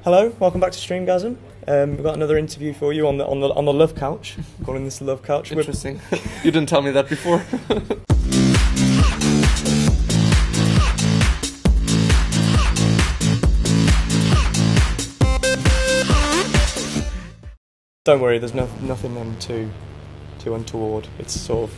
Hello, welcome back to Streamgasm. We've got another interview for you on the love couch. Calling this the love couch. Interesting. You didn't tell me that before. Don't worry, there's nothing too untoward. It's all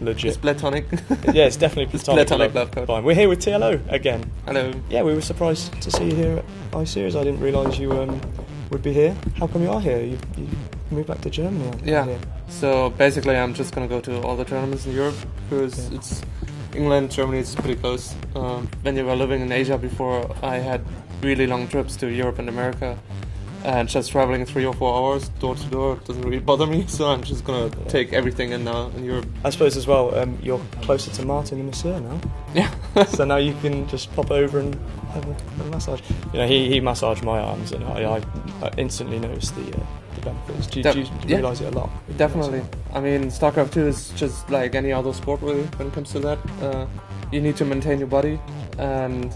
legit. It's platonic. Yeah, it's definitely platonic. Platonic love couch. Fine. We're here with TLO again. Hello. Yeah, we were surprised to see you here at iSeries. I didn't realise you would be here. How come you are here? You moved back to Germany. Yeah. So basically, I'm just gonna go to all the tournaments in Europe because it's England, Germany. It's pretty close. When you were living in Asia before, I had really long trips to Europe and America. And just traveling 3 or 4 hours door to door doesn't really bother me, so I'm just gonna take everything in now in Europe. I suppose as well, you're closer to Martin and Monsieur now. Yeah. So now you can just pop over and have a massage. You know, he massaged my arms, and I instantly noticed the benefits. Do you realise it a lot? Definitely. I mean, StarCraft 2 is just like any other sport, really, when it comes to that. You need to maintain your body, and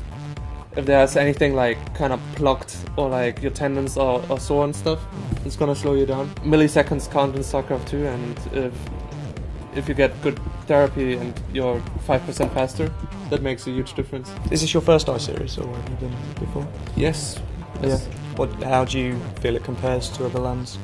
if there's anything like kind of blocked or like your tendons or sore and stuff, it's gonna slow you down. Milliseconds count in StarCraft 2, and if you get good therapy and you're 5% faster, that makes a huge difference. Is this your first iSeries, or have you been before? Yes. Yeah. How do you feel it compares to other lands?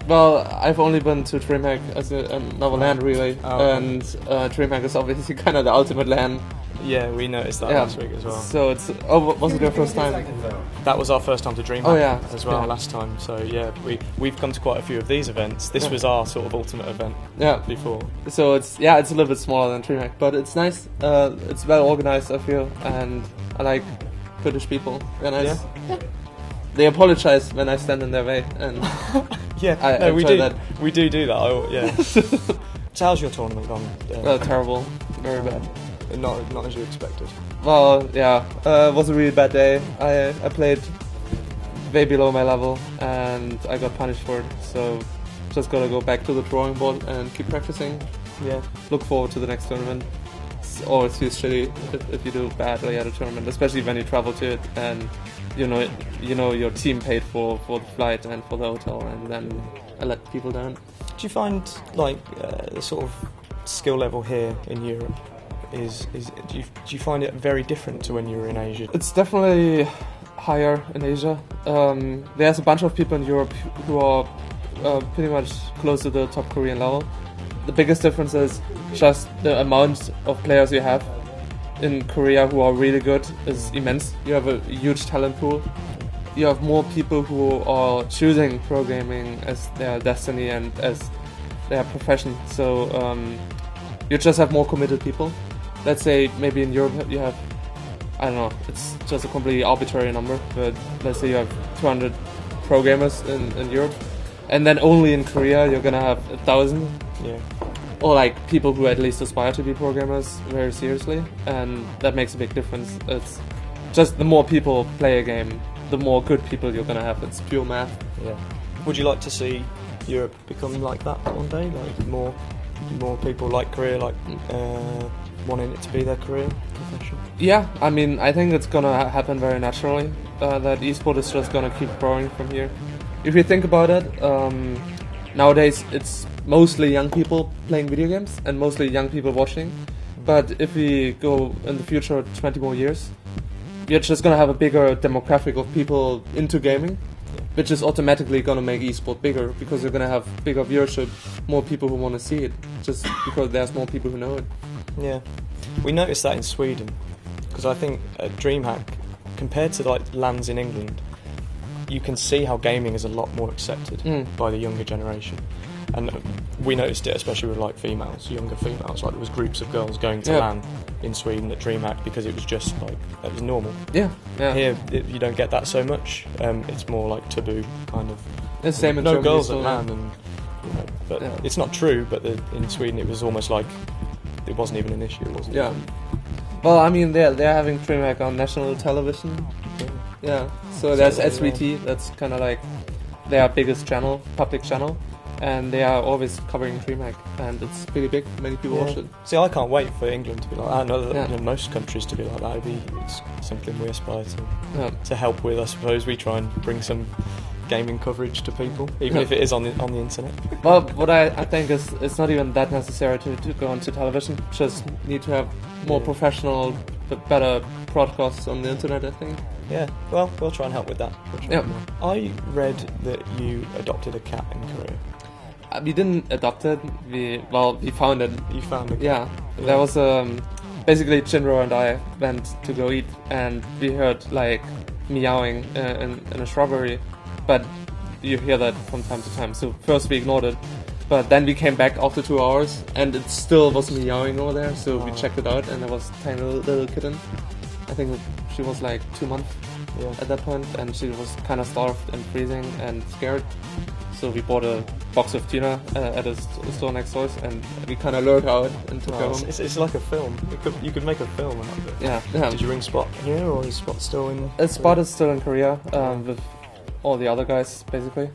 Well, I've only been to DreamHack as another LAN, really, and DreamHack is obviously kind of the ultimate LAN. Yeah, we noticed that last week as well. So it's was it your first time? That was our first time to DreamHack. Oh yeah, as well last time. So yeah, we've come to quite a few of these events. This was our sort of ultimate event. Yeah. Before. So it's a little bit smaller than DreamHack, but it's nice. It's well organized, I feel, and I like British people. They're nice. Yeah. They apologize when I stand in their way, and we do that. We do that. So how's your tournament gone? Terrible, very bad. Not as you expected. Well, yeah, it was a really bad day. I played way below my level, and I got punished for it. So just gotta go back to the drawing board and keep practicing. Yeah. Look forward to the next tournament. It always feels shitty if you do badly at a tournament, especially when you travel to it and you know your team paid for the flight and for the hotel, and then I let people down. Do you find like the sort of skill level here in Europe do you find it very different to when you were in Asia? It's definitely higher in Asia. There's a bunch of people in Europe who are pretty much close to the top Korean level. The biggest difference is just the amount of players you have. In Korea who are really good is immense. You have a huge talent pool. You have more people who are choosing pro gaming as their destiny and as their profession. So you just have more committed people. Let's say maybe in Europe you have, I don't know, it's just a completely arbitrary number, but let's say you have 200 pro gamers in Europe, and then only in Korea you're gonna have 1,000. Yeah. Or like people who at least aspire to be programmers very seriously, and that makes a big difference. It's just the more people play a game, the more good people you're gonna have. It's pure math. Yeah. Would you like to see Europe become like that one day? Like more people like Korea, like wanting it to be their career profession? Yeah, I mean, I think it's gonna happen very naturally. That esports is just gonna keep growing from here. If you think about it, nowadays it's mostly young people playing video games and mostly young people watching. But if we go in the future 20 more years, you're just gonna have a bigger demographic of people into gaming, which is automatically gonna make esports bigger because you're gonna have bigger viewership, more people who want to see it, just because there's more people who know it. Yeah, we noticed that in Sweden, because I think at DreamHack, compared to like LANs in England, you can see how gaming is a lot more accepted by the younger generation. And we noticed it especially with like younger females, like there was groups of girls going to LAN in Sweden at DreamHack because it was just like, it was normal. Yeah. Here, you don't get that so much. It's more like taboo, kind of. The same in no Germany girls at LAN, and but it's not true. But in Sweden, it was almost like it wasn't even an issue. It wasn't. Yeah. Well, I mean, they're having DreamHack on national television. Yeah. So there's SVT. That's kind of like their biggest channel, public channel. and they are always covering DreamHack, and it's pretty big. Many people watch it. See, I can't wait for England to be like that. I know Yeah. most countries to be like that. It's something we aspire to help with. I suppose we try and bring some gaming coverage to people, even if it is on the internet. Well, what I think is it's not even that necessary to go onto television. Just need to have more professional, but better broadcasts on the internet, I think. Yeah, well, we'll try and help with that. Yeah. I read that you adopted a cat in Korea. We didn't adopt it. We found it. You found it? Yeah. There was basically Jinro and I went to go eat, and we heard like meowing in a shrubbery, but you hear that from time to time. So first we ignored it, but then we came back after 2 hours, and it still was meowing over there. So we checked it out, and there was a tiny little kitten. I think she was like 2 months at that point, and she was kind of starved and freezing and scared. So we bought a box of tuna at a store next door, and we kind of lured her out and took her home. It's like a film. You could make a film out of it. Yeah. Did you bring Spot here, or is Spot still in? Spot is still in Korea with all the other guys, basically.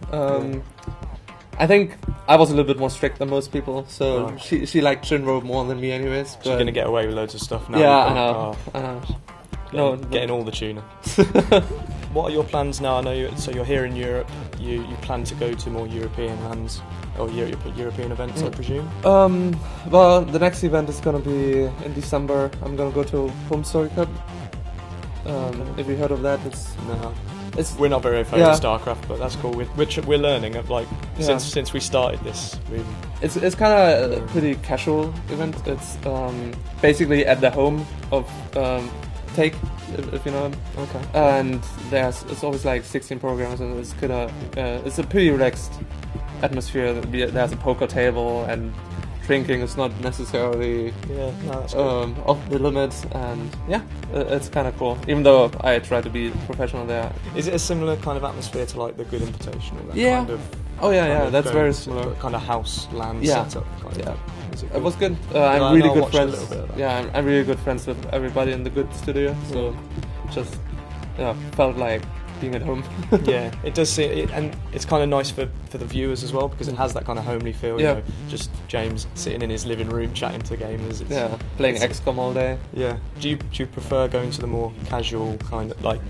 I think I was a little bit more strict than most people, so she liked Jinro more than me, anyways. She's gonna get away with loads of stuff now. Yeah, I know. Getting all the tuna. What are your plans now? I know you're here in Europe. You plan to go to more European lands or European events, I presume. Well, the next event is gonna be in December. I'm gonna go to Homestory Cup. If you heard of that, we're not very familiar with StarCraft, but that's cool. We're learning since we started this. It's kind of a pretty casual event. It's basically at the home of Take, if you know him. Okay. And it's always like 16 programmers, and it's a pretty relaxed atmosphere. There's a poker table, and drinking is not necessarily off the limits, and it's kind of cool. Even though I try to be professional there. Is it a similar kind of atmosphere to like the Good Invitational? Kind of, that's very similar. Kind of house land setup. It was good. I'm really good friends. I'm really good friends with everybody in the Good studio. So just felt like being at home. Yeah, it does seem, and it's kind of nice for the viewers as well, because it has that kind of homely feel. You know, just James sitting in his living room chatting to gamers. Playing XCOM all day. Yeah. Do you prefer going to the more casual kind of like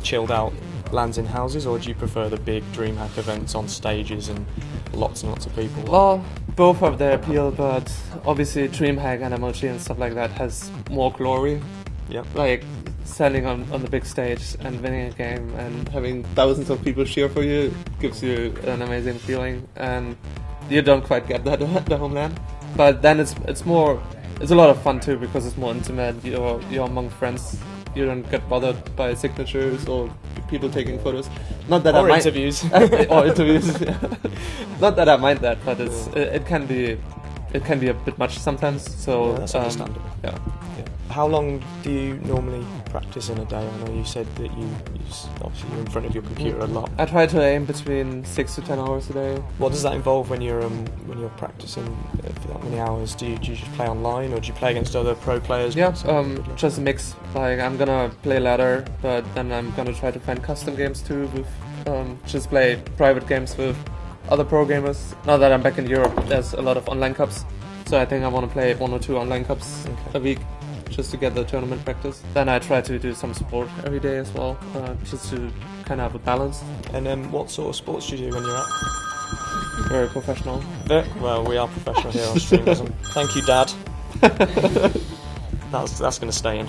chilled out lands in houses, or do you prefer the big DreamHack events on stages and lots of people? Well, both have their appeal, but obviously DreamHack and MLG and stuff like that has more glory. Yeah. Like standing on the big stage and winning a game and having thousands of people cheer for you gives you an amazing feeling, and you don't quite get that at the homeland. But then it's a lot of fun too, because it's more intimate. You're among friends. You don't get bothered by signatures or people taking photos. Not that interviews. Or interviews. Not that I mind that, but it can be a bit much sometimes. So that's understandable. Yeah. How long do you normally practice in a day? I know you said that you're in front of your computer a lot. I try to aim between 6 to 10 hours a day. What does that involve when you're practicing for that many hours? Do you just play online, or do you play against other pro players? Yeah, just a mix. Like I'm gonna play ladder, but then I'm gonna try to find custom games too. With just play private games with other pro gamers. Now that I'm back in Europe, there's a lot of online cups, so I think I want to play 1 or 2 online cups a week, just to get the tournament practice. Then I try to do some sport every day as well, just to kind of have a balance. And what sort of sports do you do when you're out? Very professional. Well, we are professional here on Streamgasm. Thank you, Dad. That's going to stay in.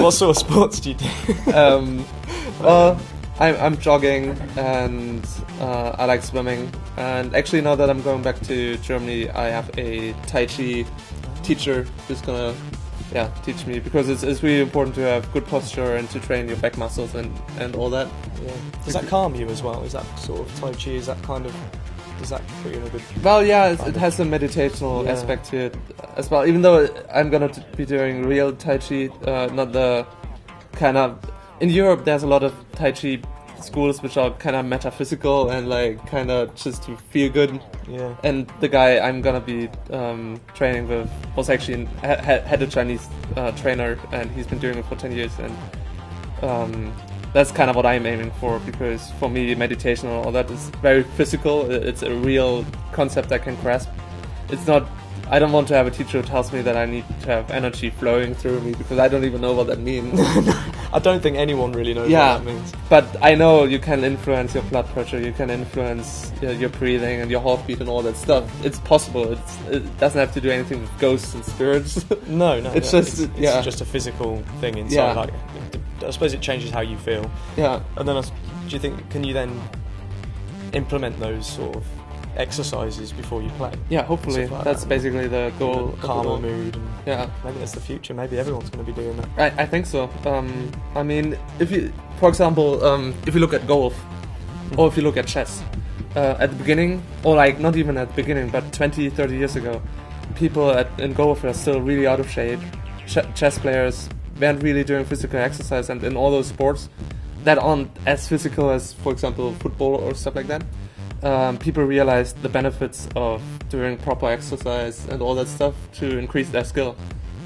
What sort of sports do you do? Well, I'm jogging, and I like swimming. And actually, now that I'm going back to Germany, I have a Tai Chi teacher who's gonna teach me, because it's really important to have good posture and to train your back muscles and all that. Yeah. Does that calm you as well? Is that sort of Tai Chi? Does that put you in a good? Well, yeah, it has a meditational aspect to it as well. Even though I'm gonna be doing real Tai Chi, not the kind of. In Europe, there's a lot of Tai Chi schools which are kind of metaphysical and like kind of just to feel good. Yeah. And the guy I'm gonna be training with was actually had a Chinese trainer, and he's been doing it for 10 years. And that's kind of what I'm aiming for, because for me meditation and all that is very physical. It's a real concept I can grasp. It's not, I don't want to have a teacher who tells me that I need to have energy flowing through me, because I don't even know what that means. I don't think anyone really knows what that means. But I know you can influence your blood pressure, you can influence your breathing and your heartbeat and all that stuff. It's possible. It doesn't have to do anything with ghosts and spirits. No. It's just a physical thing inside. Yeah. Like, I suppose it changes how you feel. Yeah. And then, do you think, can you then implement those sort of exercises before you play? Yeah, hopefully. Like that's that. basically the goal. Calmer mood. And yeah. Maybe that's the future. Maybe everyone's going to be doing that. I think so. I mean, if you, for example, if you look at golf, or if you look at chess, at the beginning, or like not even at the beginning, but 20, 30 years ago, people in golf are still really out of shape. Chess players weren't really doing physical exercise, and in all those sports that aren't as physical as, for example, football or stuff like that, people realized the benefits of doing proper exercise and all that stuff to increase their skill.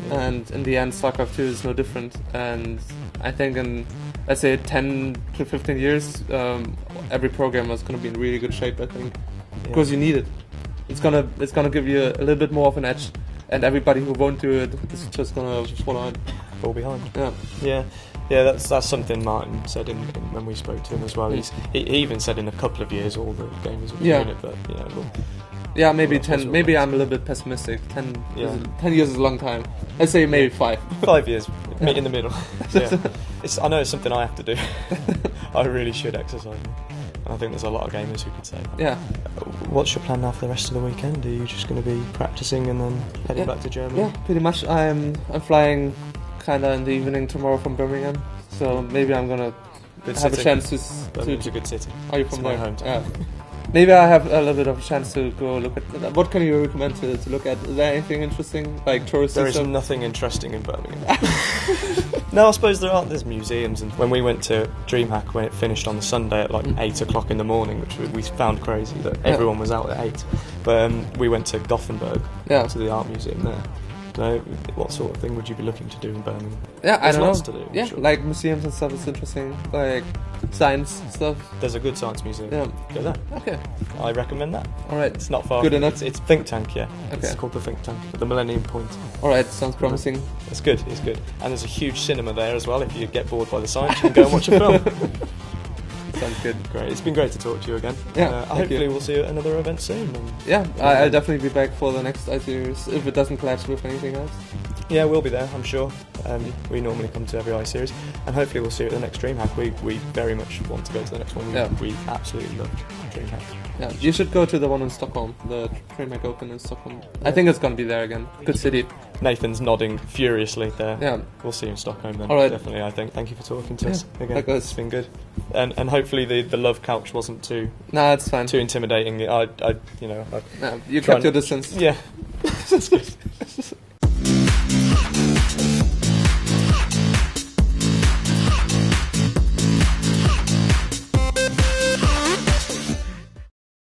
Yeah. And in the end, StarCraft 2 is no different. And I think in, let's say, 10 to 15 years, every programmer is going to be in really good shape, I think, because you need it. It's gonna give you a little bit more of an edge, and everybody who won't do it is just gonna fall behind. Yeah. Yeah, that's something Martin said when we spoke to him as well. He even said in a couple of years all the gamers will be doing it, but yeah, maybe 10. Maybe I'm a little bit pessimistic. 10 years is a long time. Let's say maybe 5. 5 years, meet in the middle. I know it's something I have to do. I really should exercise. I think there's a lot of gamers who could say that. Yeah. What's your plan now for the rest of the weekend? Are you just going to be practicing and then heading back to Germany? Yeah, pretty much. I'm flying kind of in the evening tomorrow from Birmingham, so maybe I'm gonna have a chance to. Birmingham's a good city. Are you from there? My hometown. Yeah. Maybe I have a little bit of a chance to go look at. What can you recommend to look at? Is there anything interesting, like tourist? There is nothing interesting in Birmingham. No, I suppose there aren't. There's museums, and when we went to DreamHack when it finished on the Sunday at like 8 o'clock in the morning, which we found crazy that everyone was out at 8. But we went to Gothenburg, to the art museum there. So, what sort of thing would you be looking to do in Birmingham? Yeah, I don't know. To do, yeah, sure. Like museums and stuff is interesting, like science stuff. There's a good science museum. Yeah. Go there. Okay. I recommend that. Alright. It's not far. Good enough. It's Think Tank, yeah. Okay. It's called the Think Tank, the Millennium Point. Alright, sounds promising. It's good. And there's a huge cinema there as well. If you get bored by the science, you can go and watch a film. Sounds good. Great. It's been great to talk to you again. Yeah. Hopefully we'll see you at another event soon. I'll definitely be back for the next iSeries if it doesn't clash with anything else. Yeah, we'll be there, I'm sure. We normally come to every iSeries, and hopefully we'll see you at the next DreamHack. We very much want to go to the next one. We absolutely love DreamHack. Yeah, you should go to the one in Stockholm, the DreamHack Open in Stockholm. Yeah. I think it's going to be there again. Good city. Nathan's nodding furiously there. Yeah. We'll see you in Stockholm then. Alright. Definitely, I think. Thank you for talking to us again. Likewise. It's been good. And hopefully the love couch wasn't too it's fine. Too intimidating. You kept your distance. Yeah. That's good.